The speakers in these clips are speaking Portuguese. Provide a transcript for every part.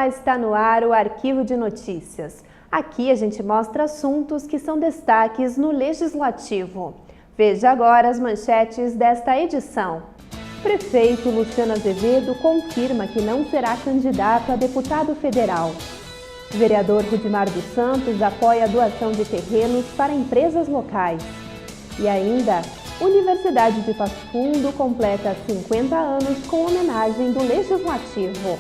Olá, está no ar o Arquivo de Notícias. Aqui a gente mostra assuntos que são destaques no Legislativo. Veja agora as manchetes desta edição. Prefeito Luciano Azevedo confirma que não será candidato a deputado federal. Vereador Rudimar dos Santos apoia a doação de terrenos para empresas locais. E ainda, Universidade de Passo Fundo completa 50 anos com homenagem do Legislativo.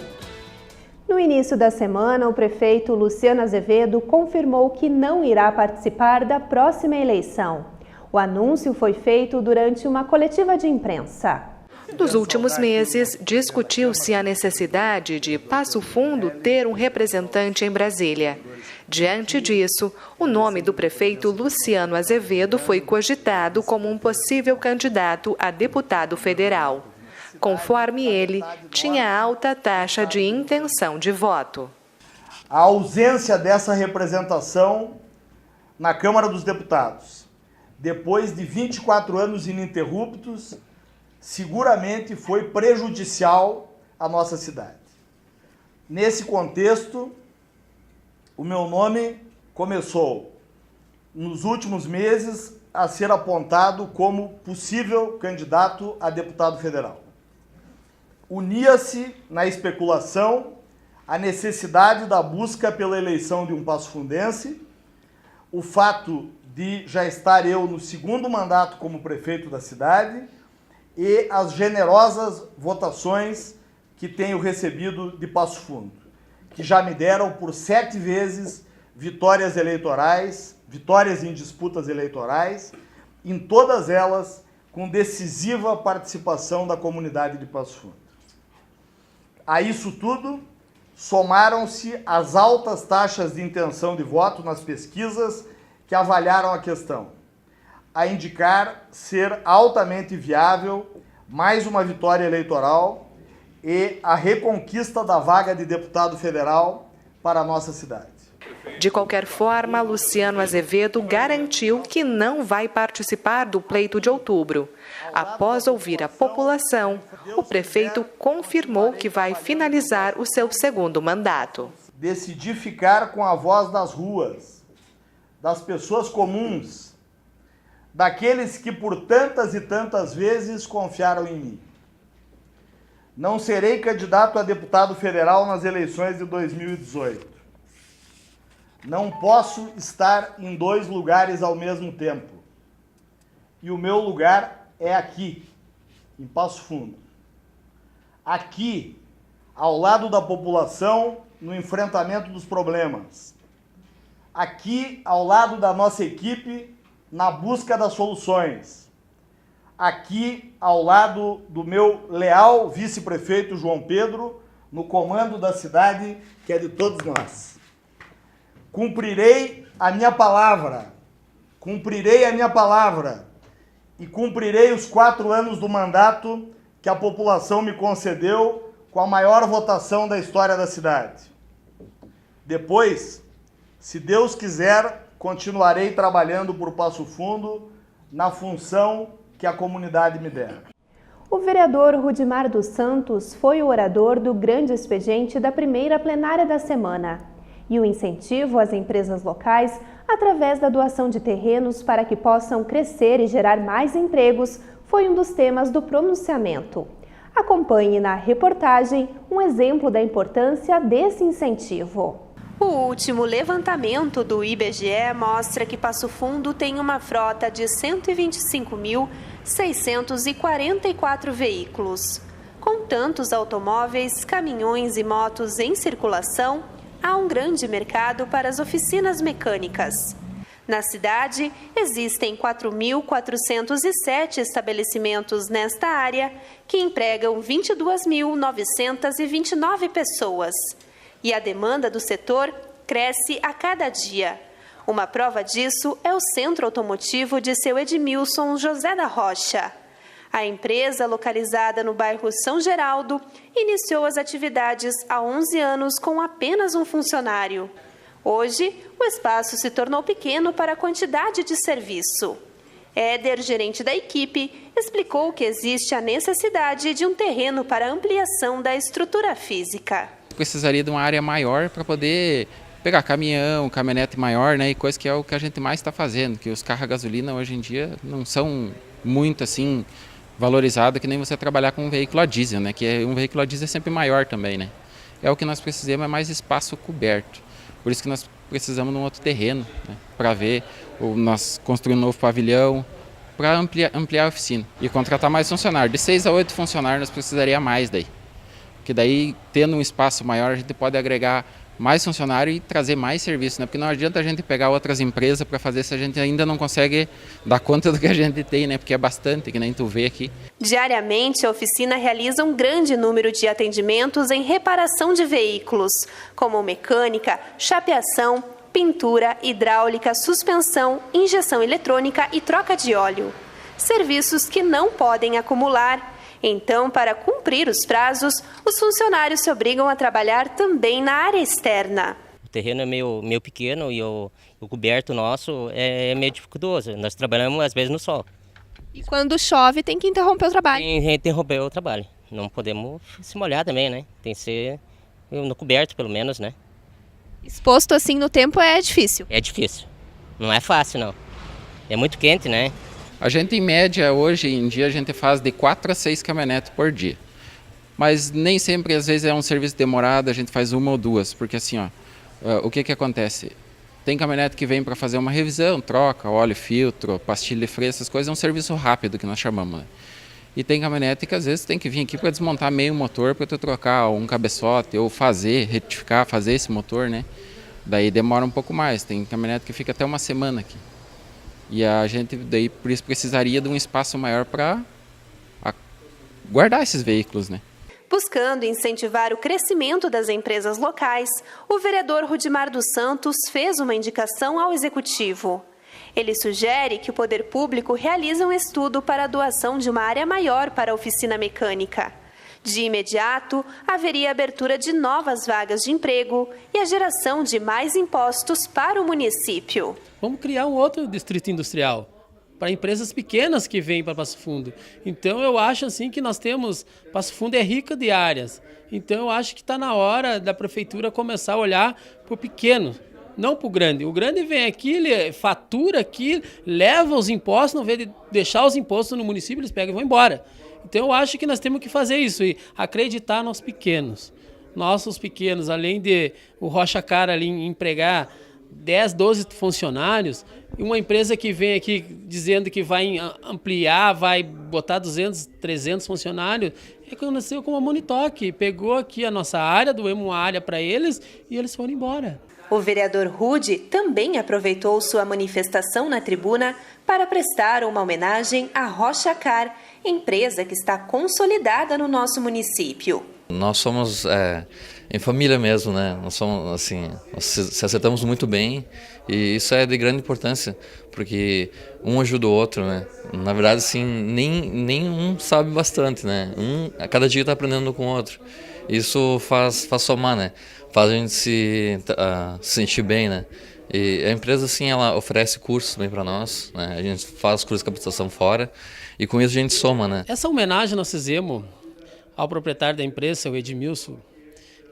No início da semana, o prefeito Luciano Azevedo confirmou que não irá participar da próxima eleição. O anúncio foi feito durante uma coletiva de imprensa. Nos últimos meses, discutiu-se a necessidade de Passo Fundo ter um representante em Brasília. Diante disso, o nome do prefeito Luciano Azevedo foi cogitado como um possível candidato a deputado federal. Conforme ele, tinha alta taxa de intenção de voto. A ausência dessa representação na Câmara dos Deputados, depois de 24 anos ininterruptos, seguramente foi prejudicial à nossa cidade. Nesse contexto, o meu nome começou, nos últimos meses, a ser apontado como possível candidato a deputado federal. Unia-se na especulação a necessidade da busca pela eleição de um passofundense, o fato de já estar eu no segundo mandato como prefeito da cidade e as generosas votações que tenho recebido de Passo Fundo, que já me deram por 7 vezes vitórias eleitorais, vitórias em disputas eleitorais, em todas elas com decisiva participação da comunidade de Passo Fundo. A isso tudo, somaram-se as altas taxas de intenção de voto nas pesquisas que avaliaram a questão, a indicar ser altamente viável mais uma vitória eleitoral e a reconquista da vaga de deputado federal para a nossa cidade. De qualquer forma, Luciano Azevedo garantiu que não vai participar do pleito de outubro. Após ouvir a população, o prefeito confirmou que vai finalizar o seu segundo mandato. Decidi ficar com a voz das ruas, das pessoas comuns, daqueles que por tantas e tantas vezes confiaram em mim. Não serei candidato a deputado federal nas eleições de 2018. Não posso estar em 2 lugares ao mesmo tempo. E o meu lugar é aqui, em Passo Fundo. Aqui, ao lado da população, no enfrentamento dos problemas. Aqui, ao lado da nossa equipe, na busca das soluções. Aqui, ao lado do meu leal vice-prefeito João Pedro, no comando da cidade, que é de todos nós. Cumprirei a minha palavra e cumprirei os 4 anos do mandato que a população me concedeu com a maior votação da história da cidade. Depois, se Deus quiser, continuarei trabalhando por Passo Fundo na função que a comunidade me der. O vereador Rudimar dos Santos foi o orador do grande expediente da primeira plenária da semana. E o incentivo às empresas locais através da doação de terrenos para que possam crescer e gerar mais empregos foi um dos temas do pronunciamento. Acompanhe na reportagem um exemplo da importância desse incentivo. O último levantamento do IBGE mostra que Passo Fundo tem uma frota de 125.644 veículos. Com tantos automóveis, caminhões e motos em circulação, há um grande mercado para as oficinas mecânicas. Na cidade, existem 4.407 estabelecimentos nesta área, que empregam 22.929 pessoas. E a demanda do setor cresce a cada dia. Uma prova disso é o Centro Automotivo de seu Edmilson José da Rocha. A empresa, localizada no bairro São Geraldo, iniciou as atividades há 11 anos com apenas um funcionário. Hoje, o espaço se tornou pequeno para a quantidade de serviço. Éder, gerente da equipe, explicou que existe a necessidade de um terreno para ampliação da estrutura física. precisaria de uma área maior para poder pegar caminhão, caminhonete maior, né? E coisa que é o que a gente mais está fazendo, que os carros a gasolina hoje em dia não são muito assim valorizados que nem você trabalhar com um veículo a diesel, né? Que um veículo a diesel é sempre maior também, né? É o que nós precisamos, é mais espaço coberto. Por isso que nós precisamos de um outro terreno, né? Para ver, nós construir um novo pavilhão, para ampliar a oficina. E contratar mais funcionários. De 6 a 8 funcionários nós precisaria mais daí. Porque daí, tendo um espaço maior, a gente pode agregar mais funcionário e trazer mais serviço, né? Porque não adianta a gente pegar outras empresas para fazer se a gente ainda não consegue dar conta do que a gente tem, né? Porque é bastante, que nem tu vê aqui. Diariamente, a oficina realiza um grande número de atendimentos em reparação de veículos, como mecânica, chapeação, pintura, hidráulica, suspensão, injeção eletrônica e troca de óleo. Serviços que não podem acumular. Então, para cumprir os prazos, os funcionários se obrigam a trabalhar também na área externa. O terreno é meio pequeno e o coberto nosso é meio dificultoso. Nós trabalhamos às vezes no sol. E quando chove tem que interromper o trabalho. Tem que interromper o trabalho. Não podemos se molhar também, né? Tem que ser no coberto pelo menos, né? Exposto assim no tempo é difícil. É difícil. Não é fácil, não. É muito quente, né? A gente, em média, hoje em dia, a gente faz de 4 a 6 caminhonetes por dia. Mas nem sempre, às vezes, é um serviço demorado, a gente faz 1 ou 2. Porque assim, o que acontece? Tem caminhonete que vem para fazer uma revisão, troca, óleo, filtro, pastilha de freio, essas coisas, é um serviço rápido que nós chamamos, né? E tem caminhonete que, às vezes, tem que vir aqui para desmontar meio motor, para tu trocar um cabeçote, ou retificar, fazer esse motor, né? Daí demora um pouco mais. Tem caminhonete que fica até 1 semana aqui. E a gente, daí, por isso, precisaria de um espaço maior para guardar esses veículos, né? Buscando incentivar o crescimento das empresas locais, o vereador Rudimar dos Santos fez uma indicação ao Executivo. Ele sugere que o poder público realize um estudo para a doação de uma área maior para a oficina mecânica. De imediato, haveria abertura de novas vagas de emprego e a geração de mais impostos para o município. Vamos criar um outro distrito industrial para empresas pequenas que vêm para Passo Fundo. Então eu acho assim que Passo Fundo é rica de áreas. Então eu acho que está na hora da prefeitura começar a olhar para o pequeno, não para o grande. O grande vem aqui, ele fatura aqui, leva os impostos, não vê de deixar os impostos no município, eles pegam e vão embora. Então eu acho que nós temos que fazer isso e acreditar nos pequenos. Nossos pequenos, além de o Rocha Car ali empregar 10, 12 funcionários, e uma empresa que vem aqui dizendo que vai ampliar, vai botar 200, 300 funcionários, aconteceu com a Monitoque, pegou aqui a nossa área, doemos uma área para eles e eles foram embora. O vereador Rude também aproveitou sua manifestação na tribuna para prestar uma homenagem à Rocha Car, empresa que está consolidada no nosso município. Nós somos em família mesmo, né? Nós somos assim, nós se acertamos muito bem e isso é de grande importância, porque um ajuda o outro, né? Na verdade, assim, nem um sabe bastante, né? A cada dia está aprendendo com o outro. Isso faz somar, né? Faz a gente se sentir bem, né? E a empresa, assim, ela oferece cursos também para nós, né? A gente faz cursos de capacitação fora e com isso a gente soma, né? Essa homenagem nós fizemos ao proprietário da empresa, o Edmilson,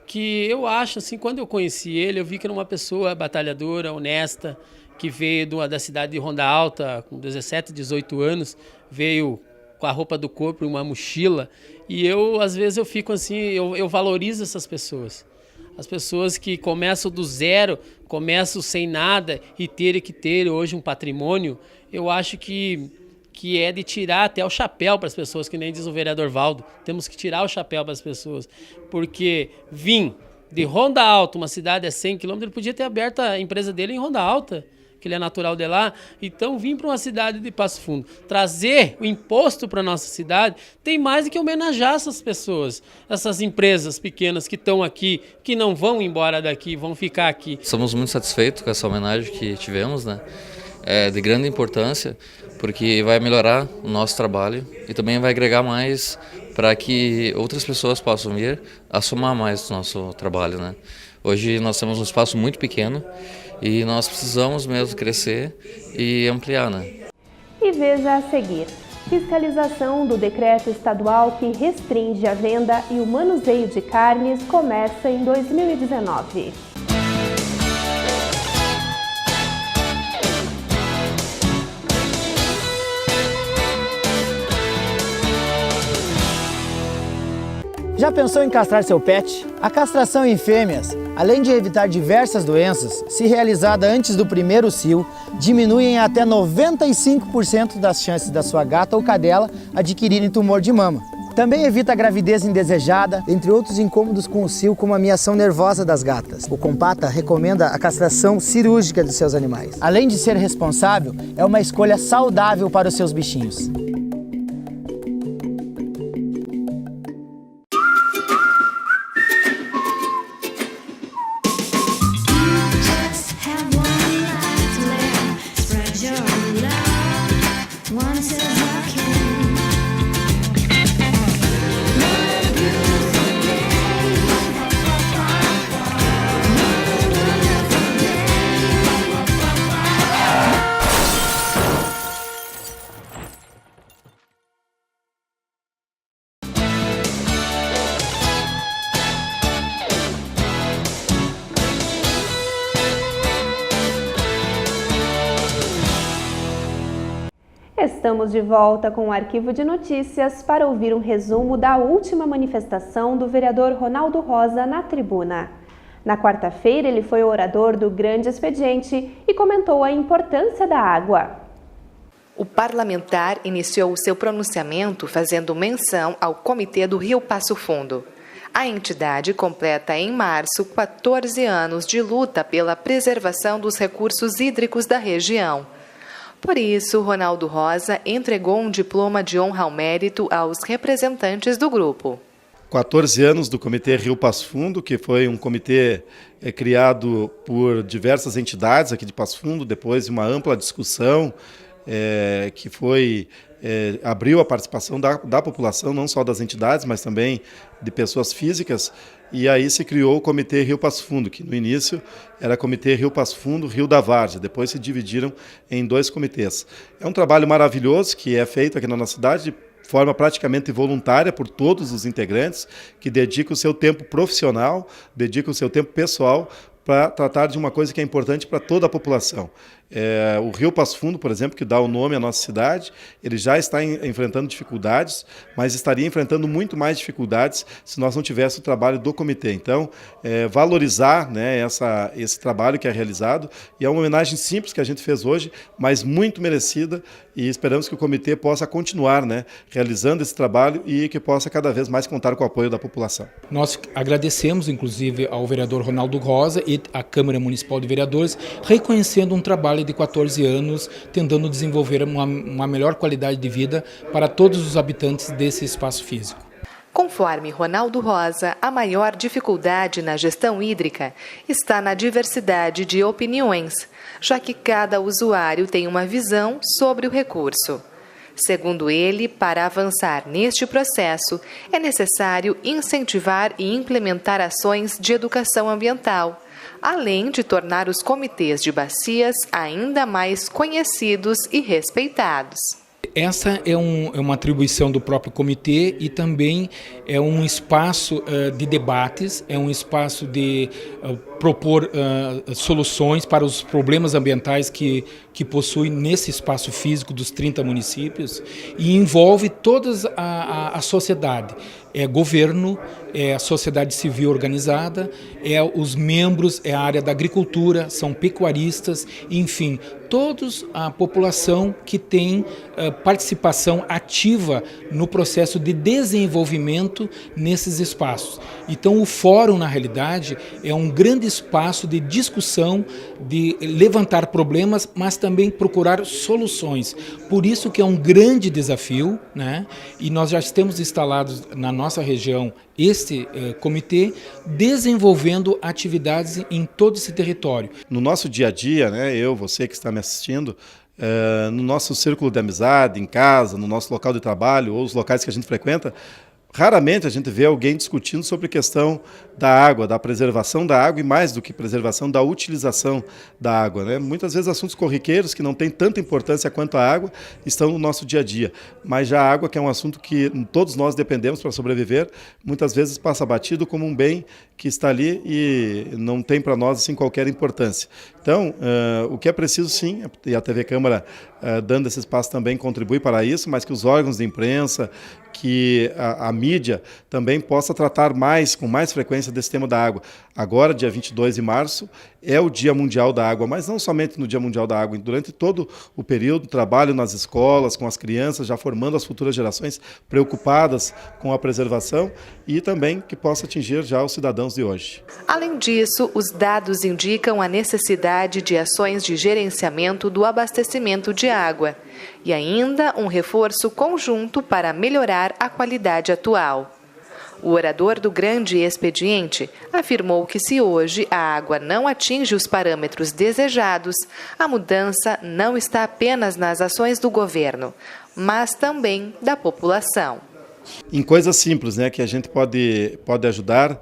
que eu acho, assim, quando eu conheci ele, eu vi que era uma pessoa batalhadora, honesta, que veio da cidade de Ronda Alta, com 17, 18 anos, veio com a roupa do corpo e uma mochila, e às vezes eu fico assim, eu valorizo essas pessoas. As pessoas que começam do zero, começam sem nada e terem que ter hoje um patrimônio, eu acho que é de tirar até o chapéu para as pessoas, que nem diz o vereador Valdo. Temos que tirar o chapéu para as pessoas, porque vim de Ronda Alta, uma cidade a 100 km, ele podia ter aberto a empresa dele em Ronda Alta, que ele é natural de lá. Então, vim para uma cidade de Passo Fundo, trazer o imposto para a nossa cidade, tem mais do que homenagear essas pessoas, essas empresas pequenas que estão aqui, que não vão embora daqui, vão ficar aqui. Somos muito satisfeitos com essa homenagem que tivemos, né? É de grande importância, porque vai melhorar o nosso trabalho e também vai agregar mais para que outras pessoas possam vir a somar mais do nosso trabalho, né? Hoje nós temos um espaço muito pequeno e nós precisamos mesmo crescer e ampliar, né? E veja a seguir: fiscalização do decreto estadual que restringe a venda e o manuseio de carnes começa em 2019. Já pensou em castrar seu pet? A castração em fêmeas, além de evitar diversas doenças, se realizada antes do primeiro cio, diminui em até 95% das chances da sua gata ou cadela adquirirem tumor de mama. Também evita a gravidez indesejada, entre outros incômodos com o cio, como a miação nervosa das gatas. O Compata recomenda a castração cirúrgica de seus animais. Além de ser responsável, é uma escolha saudável para os seus bichinhos. Estamos de volta com o Arquivo de Notícias para ouvir um resumo da última manifestação do vereador Ronaldo Rosa na tribuna. Na quarta-feira, ele foi o orador do Grande Expediente e comentou a importância da água. O parlamentar iniciou o seu pronunciamento fazendo menção ao Comitê do Rio Passo Fundo. A entidade completa em março 14 anos de luta pela preservação dos recursos hídricos da região. Por isso, Ronaldo Rosa entregou um diploma de honra ao mérito aos representantes do grupo. 14 anos do Comitê Rio Passo Fundo, que foi um comitê criado por diversas entidades aqui de Passo Fundo, depois de uma ampla discussão que foi abriu a participação da população, não só das entidades, mas também de pessoas físicas, e aí se criou o Comitê Rio Passo Fundo, que no início era Comitê Rio Passo Fundo, Rio da Várzea, depois se dividiram em 2 comitês. É um trabalho maravilhoso que é feito aqui na nossa cidade, de forma praticamente voluntária por todos os integrantes, que dedicam o seu tempo profissional, dedicam o seu tempo pessoal para tratar de uma coisa que é importante para toda a população. O Rio Passo Fundo, por exemplo, que dá o nome à nossa cidade, ele já está enfrentando dificuldades, mas estaria enfrentando muito mais dificuldades se nós não tivéssemos o trabalho do comitê. Então, valorizar, né, esse trabalho que é realizado, e é uma homenagem simples que a gente fez hoje, mas muito merecida, e esperamos que o comitê possa continuar, né, realizando esse trabalho e que possa cada vez mais contar com o apoio da população. Nós agradecemos, inclusive, ao vereador Ronaldo Rosa e à Câmara Municipal de Vereadores, reconhecendo um trabalho de 14 anos, tentando desenvolver uma melhor qualidade de vida para todos os habitantes desse espaço físico. Conforme Ronaldo Rosa, a maior dificuldade na gestão hídrica está na diversidade de opiniões, já que cada usuário tem uma visão sobre o recurso. Segundo ele, para avançar neste processo, é necessário incentivar e implementar ações de educação ambiental, além de tornar os comitês de bacias ainda mais conhecidos e respeitados. Essa é uma atribuição do próprio comitê e também é um espaço de debates, é um espaço de propor soluções para os problemas ambientais que possui nesse espaço físico dos 30 municípios e envolve toda a sociedade. É governo, é a sociedade civil organizada, é os membros, é a área da agricultura, são pecuaristas, enfim, todos a população que tem participação ativa no processo de desenvolvimento nesses espaços. Então o fórum, na realidade, é um grande espaço de discussão, de levantar problemas, mas também procurar soluções. Por isso que é um grande desafio, né? E nós já temos instalados na nossa região este comitê, desenvolvendo atividades em todo esse território. No nosso dia a dia, né, você que está me assistindo, no nosso círculo de amizade, em casa, no nosso local de trabalho ou os locais que a gente frequenta, Raramente a gente vê alguém discutindo sobre a questão da água, da preservação da água e, mais do que preservação, da utilização da água, né? Muitas vezes assuntos corriqueiros que não têm tanta importância quanto a água estão no nosso dia a dia, mas já a água, que é um assunto que todos nós dependemos para sobreviver, muitas vezes passa batido como um bem que está ali e não tem para nós assim, qualquer importância. Então, o que é preciso sim, e a TV Câmara dando esse espaço também contribui para isso, mas que os órgãos de imprensa, que a mídia também possa tratar com mais frequência desse tema da água. Agora, dia 22 de março, é o Dia Mundial da Água, mas não somente no Dia Mundial da Água, durante todo o período, trabalho nas escolas, com as crianças, já formando as futuras gerações preocupadas com a preservação e também que possa atingir já os cidadãos de hoje. Além disso, os dados indicam a necessidade de ações de gerenciamento do abastecimento de água e ainda um reforço conjunto para melhorar a qualidade atual. O orador do Grande Expediente afirmou que se hoje a água não atinge os parâmetros desejados, a mudança não está apenas nas ações do governo, mas também da população. Em coisas simples, né, que a gente pode ajudar.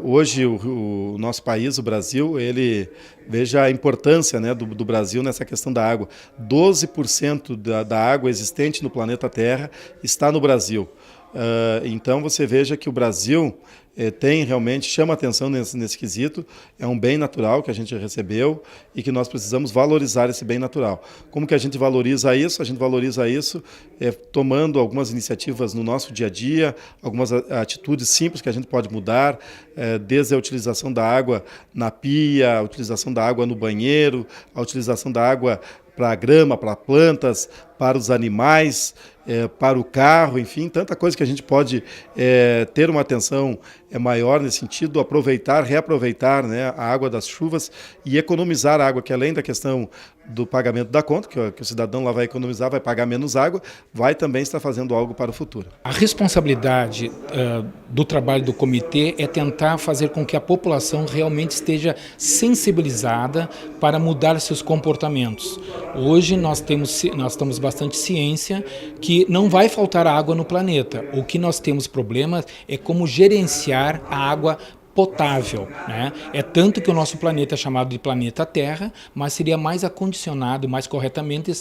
Hoje o nosso país, o Brasil, ele veja a importância, né, do Brasil nessa questão da água. 12% da água existente no planeta Terra está no Brasil. Então você veja que o Brasil tem realmente, chama atenção nesse quesito, é um bem natural que a gente recebeu e que nós precisamos valorizar esse bem natural. Como que a gente valoriza isso? A gente valoriza isso tomando algumas iniciativas no nosso dia a dia, algumas atitudes simples que a gente pode mudar, desde a utilização da água na pia, a utilização da água no banheiro, a utilização da água para a grama, para plantas, para os animais, para o carro, enfim, tanta coisa que a gente pode ter uma atenção maior nesse sentido, aproveitar, reaproveitar, né, a água das chuvas e economizar água, que além da questão do pagamento da conta, que o cidadão lá vai economizar, vai pagar menos água, vai também estar fazendo algo para o futuro. A responsabilidade do trabalho do comitê é tentar fazer com que a população realmente esteja sensibilizada para mudar seus comportamentos. Hoje nós temos bastante ciência que não vai faltar água no planeta. O que nós temos problemas é como gerenciar a água potável, né? É tanto que o nosso planeta é chamado de planeta Terra, mas seria mais acondicionado, mais corretamente,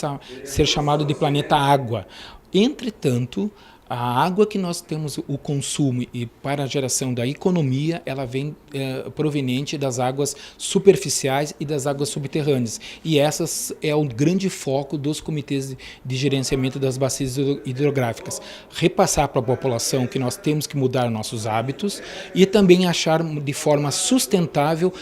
ser chamado de planeta Água. Entretanto, a água que nós temos o consumo e para a geração da economia, ela vem proveniente das águas superficiais e das águas subterrâneas. E essas é o grande foco dos comitês de gerenciamento das bacias hidrográficas. Repassar para a população que nós temos que mudar nossos hábitos e também achar de forma sustentável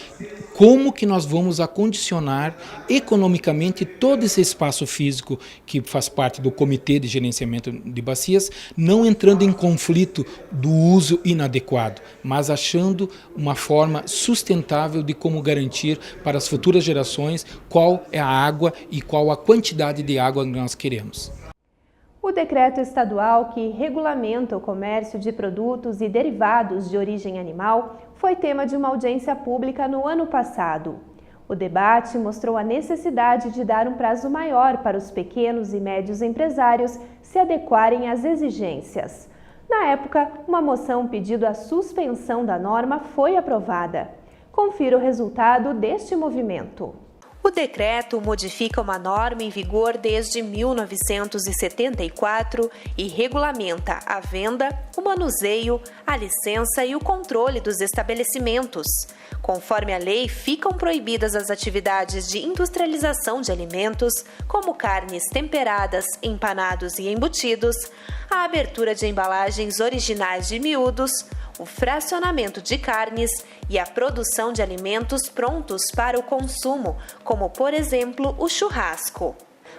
como que nós vamos acondicionar economicamente todo esse espaço físico que faz parte do Comitê de Gerenciamento de Bacias, não entrando em conflito do uso inadequado, mas achando uma forma sustentável de como garantir para as futuras gerações qual é a água e qual a quantidade de água que nós queremos. O decreto estadual que regulamenta o comércio de produtos e derivados de origem animal foi tema de uma audiência pública no ano passado. O debate mostrou a necessidade de dar um prazo maior para os pequenos e médios empresários se adequarem às exigências. Na época, uma moção pedindo a suspensão da norma foi aprovada. Confira o resultado deste movimento. O decreto modifica uma norma em vigor desde 1974 e regulamenta a venda, o manuseio, a licença e o controle dos estabelecimentos. Conforme a lei, ficam proibidas as atividades de industrialização de alimentos, como carnes temperadas, empanados e embutidos, a abertura de embalagens originais de miúdos, o fracionamento de carnes e a produção de alimentos prontos para o consumo, como, por exemplo, o churrasco.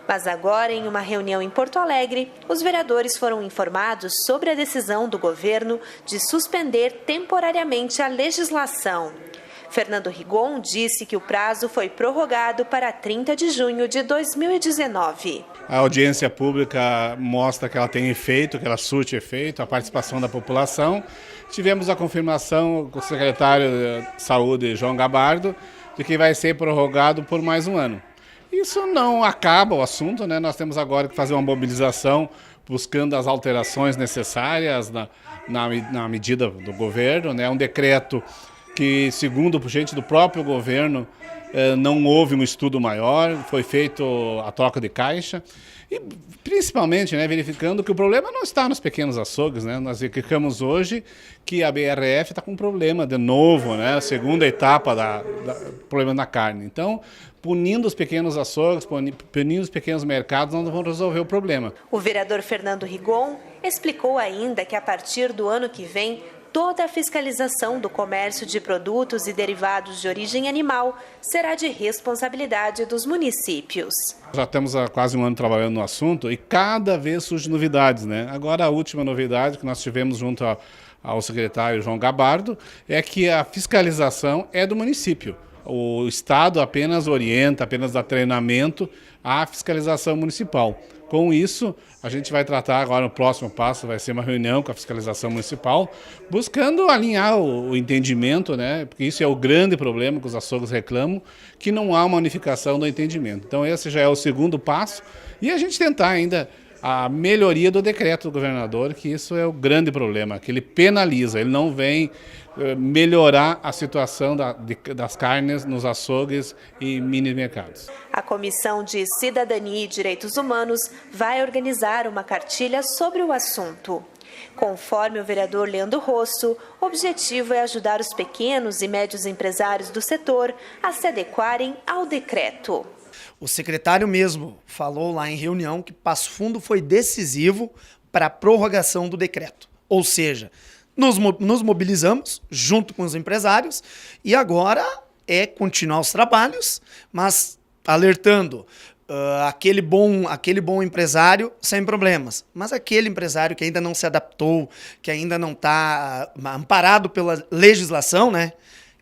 Mas agora, em uma reunião em Porto Alegre, os vereadores foram informados sobre a decisão do governo de suspender temporariamente a legislação. Fernando Rigon disse que o prazo foi prorrogado para 30 de junho de 2019. A audiência pública mostra que ela tem efeito, que ela surte efeito, a participação da população. Tivemos a confirmação com o secretário de Saúde, João Gabardo, de que vai ser prorrogado por mais um ano. Isso não acaba o assunto, né? Nós temos agora que fazer uma mobilização buscando as alterações necessárias na medida do governo, né? Um decreto que, segundo gente do próprio governo, não houve um estudo maior, foi feito a troca de caixa. E principalmente, né, verificando que o problema não está nos pequenos açougues, né? Nós verificamos hoje que a BRF está com um problema de novo, né? A segunda etapa do problema da carne. Então, punindo os pequenos açougues, punindo os pequenos mercados, nós não vamos resolver o problema. O vereador Fernando Rigon explicou ainda que a partir do ano que vem, toda a fiscalização do comércio de produtos e derivados de origem animal será de responsabilidade dos municípios. Já estamos há quase um ano trabalhando no assunto e cada vez surgem novidades, né? Agora a última novidade que nós tivemos junto ao secretário João Gabardo é que a fiscalização é do município. O Estado apenas orienta, apenas dá treinamento à fiscalização municipal. Com isso, a gente vai tratar agora, o próximo passo vai ser uma reunião com a fiscalização municipal, buscando alinhar o entendimento, né? Porque isso é o grande problema que os açougues reclamam, que não há uma unificação do entendimento. Então esse já é o segundo passo e a gente tentar ainda a melhoria do decreto do governador, que isso é o grande problema, que ele penaliza, ele não vem melhorar a situação das carnes nos açougues e mini mercados. A Comissão de Cidadania e Direitos Humanos vai organizar uma cartilha sobre o assunto. Conforme o vereador Leandro Rosso, o objetivo é ajudar os pequenos e médios empresários do setor a se adequarem ao decreto. O secretário mesmo falou lá em reunião que Passo Fundo foi decisivo para a prorrogação do decreto. Ou seja, nos mobilizamos junto com os empresários e agora é continuar os trabalhos, mas alertando aquele bom empresário sem problemas. Mas aquele empresário que ainda não se adaptou, que ainda não está amparado pela legislação, né?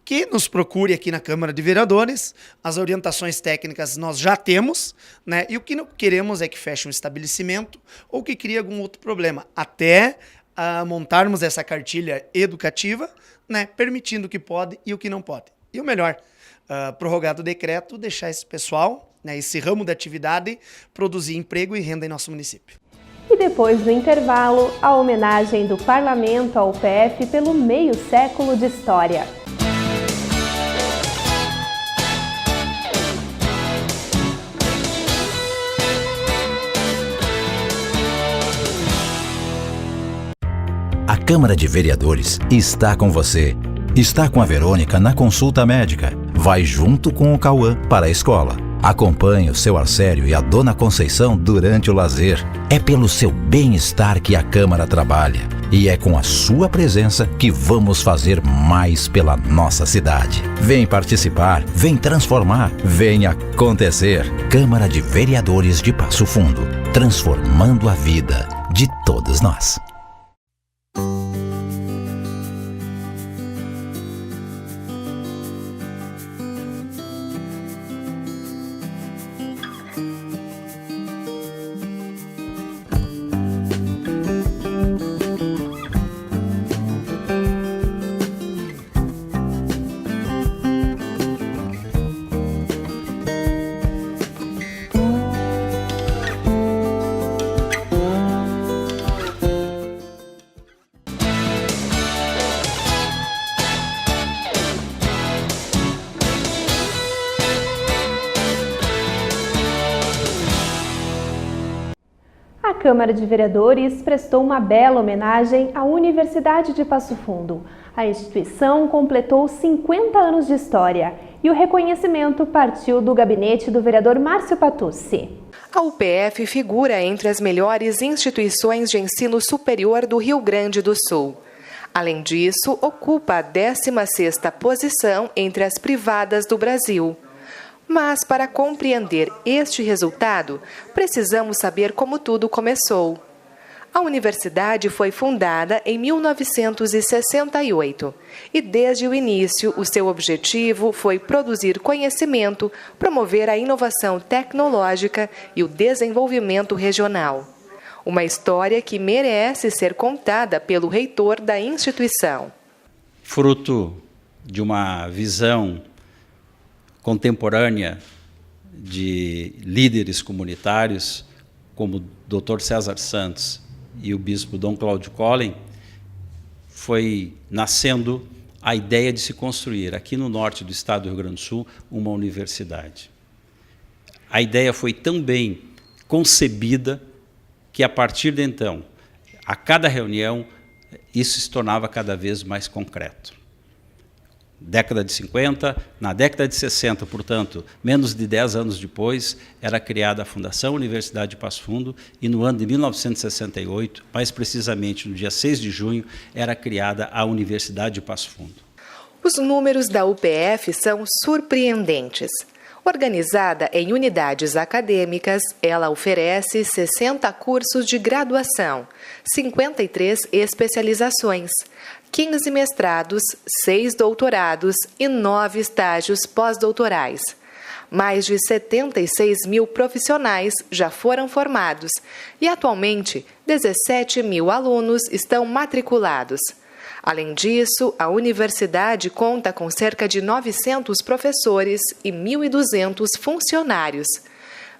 Que nos procure aqui na Câmara de Vereadores. As orientações técnicas nós já temos, né? E o que não queremos é que feche um estabelecimento ou que crie algum outro problema, até montarmos essa cartilha educativa, né? Permitindo o que pode e o que não pode. E o melhor, prorrogado o decreto, deixar esse pessoal, né, esse ramo de atividade, produzir emprego e renda em nosso município. E depois do intervalo, a homenagem do Parlamento ao PF pelo meio século de história. A Câmara de Vereadores está com você. Está com a Verônica na consulta médica. Vai junto com o Cauã para a escola. Acompanhe o seu Arcério e a Dona Conceição durante o lazer. É pelo seu bem-estar que a Câmara trabalha. E é com a sua presença que vamos fazer mais pela nossa cidade. Vem participar, vem transformar, vem acontecer. Câmara de Vereadores de Passo Fundo. Transformando a vida de todos nós. A Câmara de Vereadores prestou uma bela homenagem à Universidade de Passo Fundo. A instituição completou 50 anos de história e o reconhecimento partiu do gabinete do vereador Márcio Patucci. A UPF figura entre as melhores instituições de ensino superior do Rio Grande do Sul. Além disso, ocupa a 16ª posição entre as privadas do Brasil. Mas, para compreender este resultado, precisamos saber como tudo começou. A universidade foi fundada em 1968 e, desde o início, o seu objetivo foi produzir conhecimento, promover a inovação tecnológica e o desenvolvimento regional. Uma história que merece ser contada pelo reitor da instituição. Fruto de uma visão contemporânea de líderes comunitários, como o Dr. César Santos e o bispo Dom Cláudio Collen, foi nascendo a ideia de se construir aqui no norte do estado do Rio Grande do Sul uma universidade. A ideia foi tão bem concebida que, a partir de então, a cada reunião, isso se tornava cada vez mais concreto. Década de 50, na década de 60, portanto, menos de 10 anos depois, era criada a Fundação Universidade de Passo Fundo e no ano de 1968, mais precisamente no dia 6 de junho, era criada a Universidade de Passo Fundo. Os números da UPF são surpreendentes. Organizada em unidades acadêmicas, ela oferece 60 cursos de graduação, 53 especializações, 15 mestrados, 6 doutorados e 9 estágios pós-doutorais. Mais de 76 mil profissionais já foram formados e, atualmente, 17 mil alunos estão matriculados. Além disso, a universidade conta com cerca de 900 professores e 1.200 funcionários.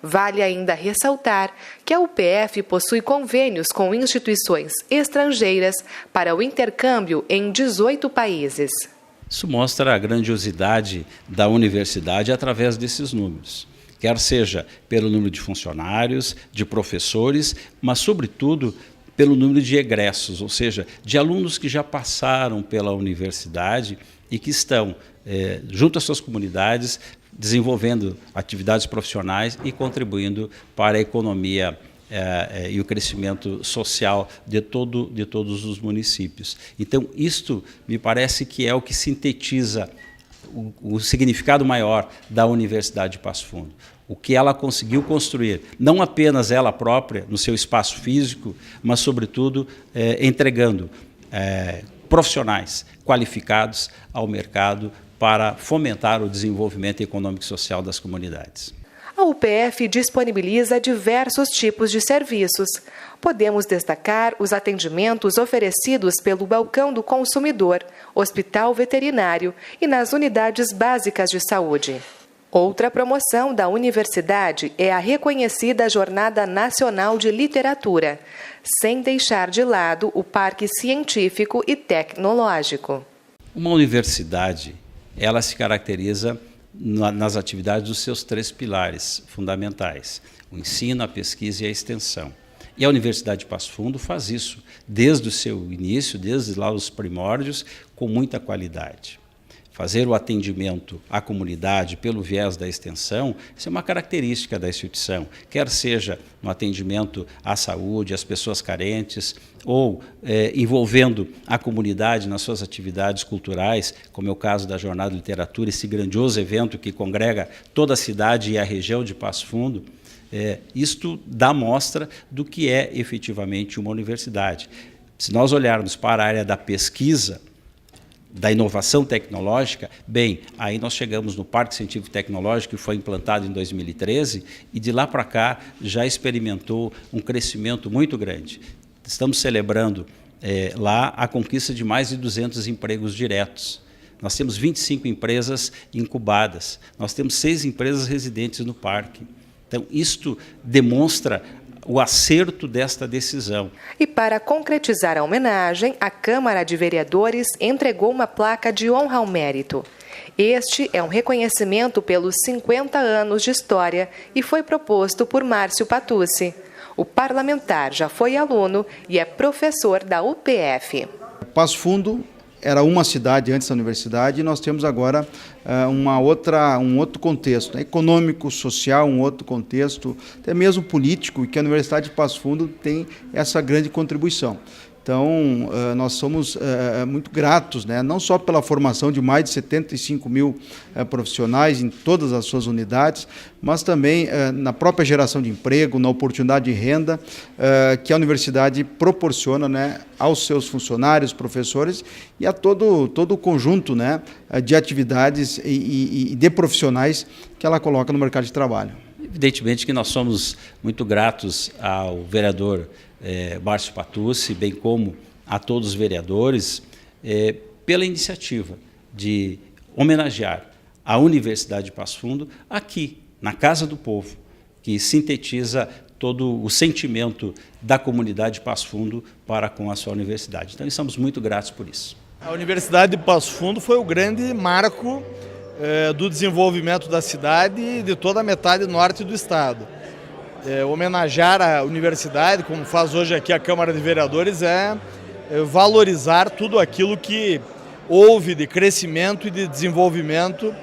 Vale ainda ressaltar que a UPF possui convênios com instituições estrangeiras para o intercâmbio em 18 países. Isso mostra a grandiosidade da universidade através desses números, quer seja pelo número de funcionários, de professores, mas, sobretudo, pelo número de egressos, ou seja, de alunos que já passaram pela universidade e que estão, junto às suas comunidades, desenvolvendo atividades profissionais e contribuindo para a economia e o crescimento social de todos os municípios. Então, isto me parece que é o que sintetiza o significado maior da Universidade de Passo Fundo. O que ela conseguiu construir, não apenas ela própria, no seu espaço físico, mas, sobretudo, entregando profissionais qualificados ao mercado para fomentar o desenvolvimento econômico e social das comunidades. A UPF disponibiliza diversos tipos de serviços. Podemos destacar os atendimentos oferecidos pelo Balcão do Consumidor, Hospital Veterinário e nas unidades básicas de saúde. Outra promoção da universidade é a reconhecida Jornada Nacional de Literatura, sem deixar de lado o Parque Científico e Tecnológico. Uma universidade, ela se caracteriza nas atividades dos seus 3 pilares fundamentais: o ensino, a pesquisa e a extensão. E a Universidade de Passo Fundo faz isso desde o seu início, desde lá os primórdios, com muita qualidade. Fazer o atendimento à comunidade pelo viés da extensão, isso é uma característica da instituição, quer seja no atendimento à saúde, às pessoas carentes, ou envolvendo a comunidade nas suas atividades culturais, como é o caso da Jornada de Literatura, esse grandioso evento que congrega toda a cidade e a região de Passo Fundo. Isto dá mostra do que é efetivamente uma universidade. Se nós olharmos para a área da pesquisa, da inovação tecnológica, bem, aí nós chegamos no Parque Científico e Tecnológico, que foi implantado em 2013, e de lá para cá já experimentou um crescimento muito grande. Estamos celebrando lá a conquista de mais de 200 empregos diretos. Nós temos 25 empresas incubadas, nós temos 6 empresas residentes no parque. Então, isto demonstra o acerto desta decisão. E para concretizar a homenagem, a Câmara de Vereadores entregou uma placa de honra ao mérito. Este é um reconhecimento pelos 50 anos de história e foi proposto por Márcio Patucci. O parlamentar já foi aluno e é professor da UPF. Passo Fundo era uma cidade antes da universidade e nós temos agora um outro contexto, econômico, social, um outro contexto, até mesmo político, e que a Universidade de Passo Fundo tem essa grande contribuição. Então, nós somos muito gratos, não só pela formação de mais de 75 mil profissionais em todas as suas unidades, mas também na própria geração de emprego, na oportunidade de renda que a universidade proporciona aos seus funcionários, professores e a todo o conjunto de atividades e de profissionais que ela coloca no mercado de trabalho. Evidentemente que nós somos muito gratos ao vereador Márcio Patucci, bem como a todos os vereadores, pela iniciativa de homenagear a Universidade de Passo Fundo aqui, na Casa do Povo, que sintetiza todo o sentimento da comunidade de Passo Fundo para com a sua universidade. Então, estamos muito gratos por isso. A Universidade de Passo Fundo foi o grande marco do desenvolvimento da cidade e de toda a metade norte do estado. Homenagear a universidade, como faz hoje aqui a Câmara de Vereadores, é valorizar tudo aquilo que houve de crescimento e de desenvolvimento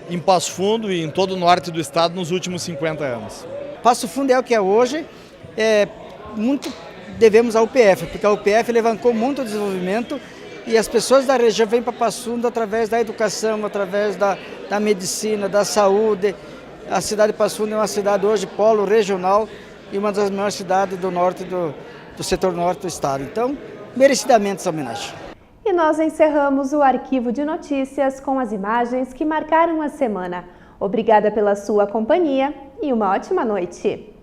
em Passo Fundo e em todo o norte do estado nos últimos 50 anos. Passo Fundo é o que é hoje, muito devemos à UPF, porque a UPF levantou muito o desenvolvimento e as pessoas da região vêm para Passo Fundo através da educação, através da medicina, da saúde. A cidade de Passo Fundo é uma cidade hoje polo regional e uma das maiores cidades do norte do setor norte do estado. Então, merecidamente essa homenagem. E nós encerramos o Arquivo de Notícias com as imagens que marcaram a semana. Obrigada pela sua companhia e uma ótima noite.